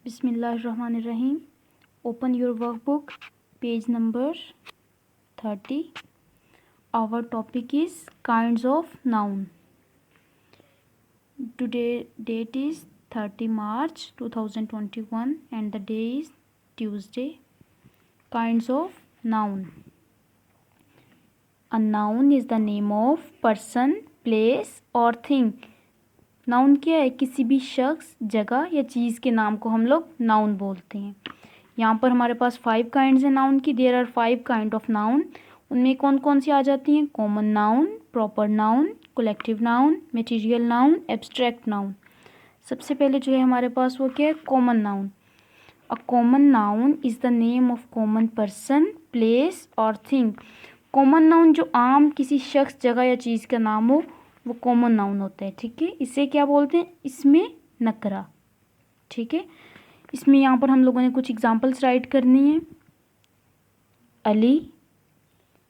Bismillahirrahmanirrahim. Open your workbook, page number 30. Our topic is kinds of noun. Today date is 30 March 2021 and the day is Tuesday. Kinds of noun. A noun is the name of person, place or thing. Noun क्या है? किसी भी शख्स, जगह या चीज़ के नाम को हम लोग नाउन बोलते हैं। यहाँ पर हमारे पास 5 काइंड्स हैं नाउन की। There are 5 kind of noun. उनमें कौन कौन सी आ जाती हैं? Common noun, proper noun, collective noun, material noun, abstract noun. सबसे पहले जो है हमारे पास वो क्या है? Common noun. A common noun is the name of common person, place और थिंग। कॉमन नाउन जो आम किसी शख्स, जगह या चीज़ का नाम हो वो कॉमन नाउन होता है। ठीक है, इसे क्या बोलते हैं? इसमें नकरा। ठीक है, इसमें यहाँ पर हम लोगों ने कुछ एग्जांपल्स राइट करनी है। Ali,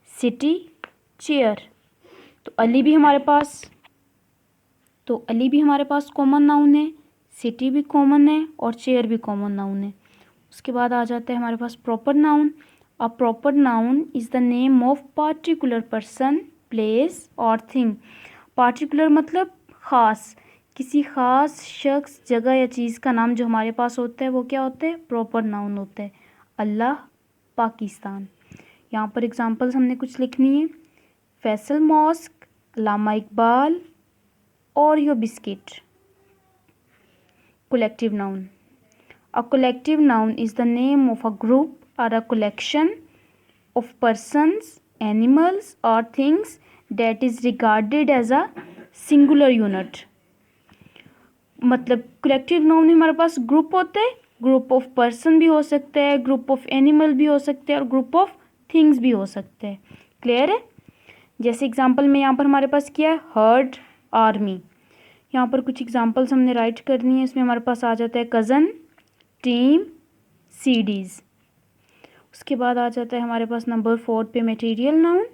city, chair. तो अली भी हमारे पास कॉमन नाउन है, सिटी भी कॉमन है और चेयर भी कॉमन नाउन है। उसके बाद आ जाता है हमारे पास proper noun. A proper noun is the name of particular person, place और थिंग। पार्टिकुलर मतलब ख़ास, किसी ख़ास शख्स, जगह या चीज़ का नाम जो हमारे पास होता है वो क्या होता है? प्रॉपर नाउन होता है। अल्लाह, पाकिस्तान। यहाँ पर एग्जांपल्स हमने कुछ लिखनी है। Faisal mosque, Allama Iqbal, Oreo biscuit. Collective noun. A collective noun is the name of a group और a collection of persons, animals और things that is regarded as a singular unit। मतलब कलेक्टिव नाउन में हमारे पास ग्रुप होते हैं, ग्रुप ऑफ पर्सन भी हो सकते हैं, ग्रुप ऑफ एनिमल भी हो सकते हैं और ग्रुप ऑफ थिंग्स भी हो सकते हैं। क्लियर है? जैसे एग्जांपल में यहाँ पर हमारे पास क्या है? Heard, army. यहाँ पर कुछ एग्जांपल्स हमने राइट करनी है। इसमें हमारे पास आ जाता है कज़न, टीम, सीडीज़। उसके बाद आ जाता है हमारे पास नंबर 4 पे material noun.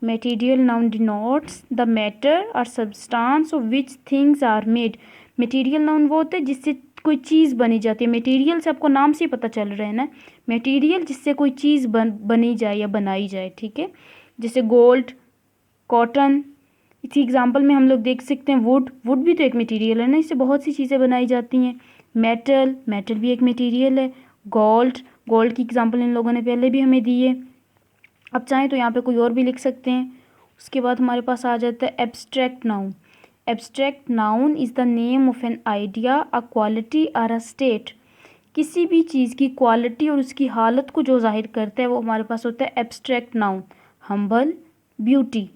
Material noun denotes the matter or substance of which things are made। Material noun वो होते हैं जिससे कोई चीज़ बनी जाती है। Material से आपको नाम से पता चल रहा है ना, Material जिससे कोई चीज़ बनी जाए या बनाई जाए। ठीक है, जैसे गोल्ड, कॉटन। इसी एग्जांपल में हम लोग देख सकते हैं वुड भी तो एक मटेरियल है ना, इससे बहुत सी चीज़ें बनाई जाती हैं। मेटल भी एक मटेरियल है। गोल्ड की एग्जांपल इन लोगों ने पहले भी हमें दी है। अब चाहें तो यहाँ पे कोई और भी लिख सकते हैं। उसके बाद हमारे पास आ जाता है abstract noun. Abstract noun is the name of an idea, a quality और अ स्टेट। किसी भी चीज़ की क्वालिटी और उसकी हालत को जो जाहिर करता है वो हमारे पास होता है एब्स्ट्रैक्ट नाउन। Humble, beauty.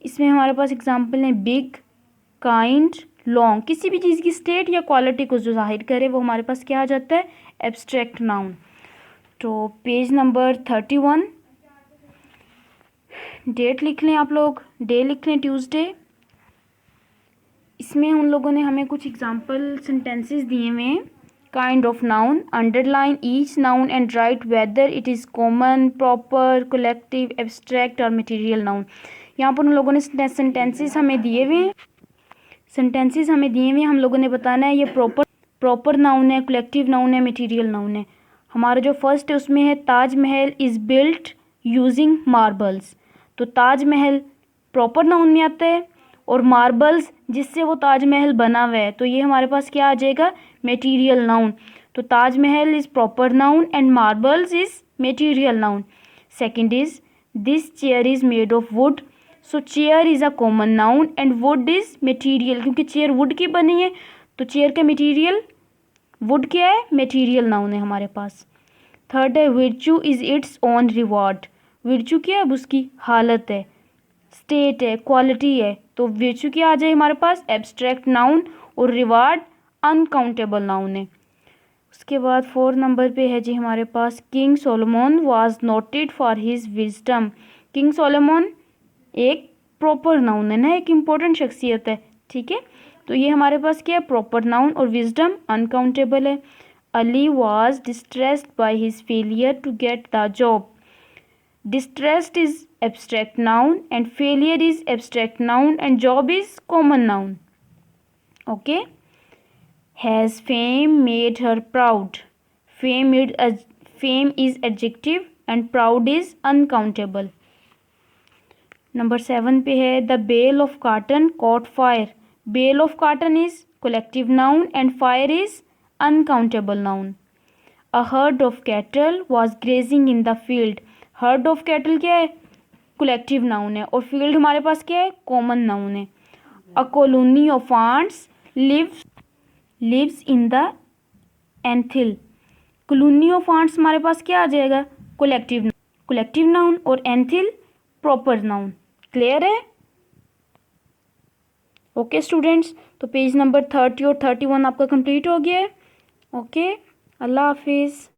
इसमें हमारे पास एग्जाम्पल हैं बिग, काइंड, लॉन्ग। किसी भी चीज़ की स्टेट या क्वालिटी को जो जाहिर करे वो हमारे पास क्या आ जाता है? Abstract noun. तो पेज नंबर 31 डेट लिख लें आप लोग, डे लिख लें ट्यूसडे। इसमें उन लोगों ने हमें कुछ एग्जांपल सेंटेंसेस दिए हुए हैं। Kind of noun, underline each noun and right whether it is common, proper, collective, abstract और मटेरियल नाउन। यहाँ पर उन लोगों ने सेंटेंसेस हमें दिए हुए हैं। हम लोगों ने बताना है ये प्रॉपर नाउन है, कलेक्टिव नाउन है, मटेरियल नाउन है। हमारा जो फर्स्ट है उसमें है Taj Mahal is built using marbles. तो ताजमहल प्रॉपर नाउन में आता है और मार्बल्स जिससे वो ताजमहल बना हुआ है तो ये हमारे पास क्या आ जाएगा? Material noun. तो Taj Mahal is proper noun and marbles is material noun. Second is this chair is made of wood. So chair is a common noun and wood is material, क्योंकि चेयर वुड की बनी है तो चेयर का material would क्या है? Material noun है हमारे पास। थर्ड है विर्चू इज़ इट्स ओन रिवॉर्ड। विर्चू क्या है? अब उसकी हालत है, स्टेट है, क्वालिटी है। तो विर्चू क्या आ जाए हमारे पास? एब्स्ट्रैक्ट नाउन और रिवार्ड अनकाउंटेबल नाउन है। उसके बाद 4 नंबर पे है जी हमारे पास king Solomon was noted for his wisdom. King Solomon एक प्रॉपर नाउन है ना, एक इम्पोर्टेंट शख्सियत है। ठीक है, तो ये हमारे पास क्या है? प्रॉपर नाउन और विजडम अनकाउंटेबल है। Ali was distressed by his failure to get the job. Distressed is abstract noun and failure is abstract noun and job is common noun. Okay. Has fame made her proud? Fame is adjective and proud is uncountable. Number 7 पे है the bale of cotton caught fire. Bale of cotton is collective noun and fire is uncountable noun. A herd of cattle was grazing in the field. Herd of cattle क्या है? Collective noun है और field हमारे पास क्या है? Common noun है. A colony of ants lives in the anthill. Colony of ants हमारे पास क्या आ जाएगा? कोलेक्टिव नाउन और एंथिल प्रॉपर नाउन. क्लियर है? ओके स्टूडेंट्स, तो पेज नंबर 30 और 31 आपका कंप्लीट हो गया है. ओके, अल्लाह हाफिज़.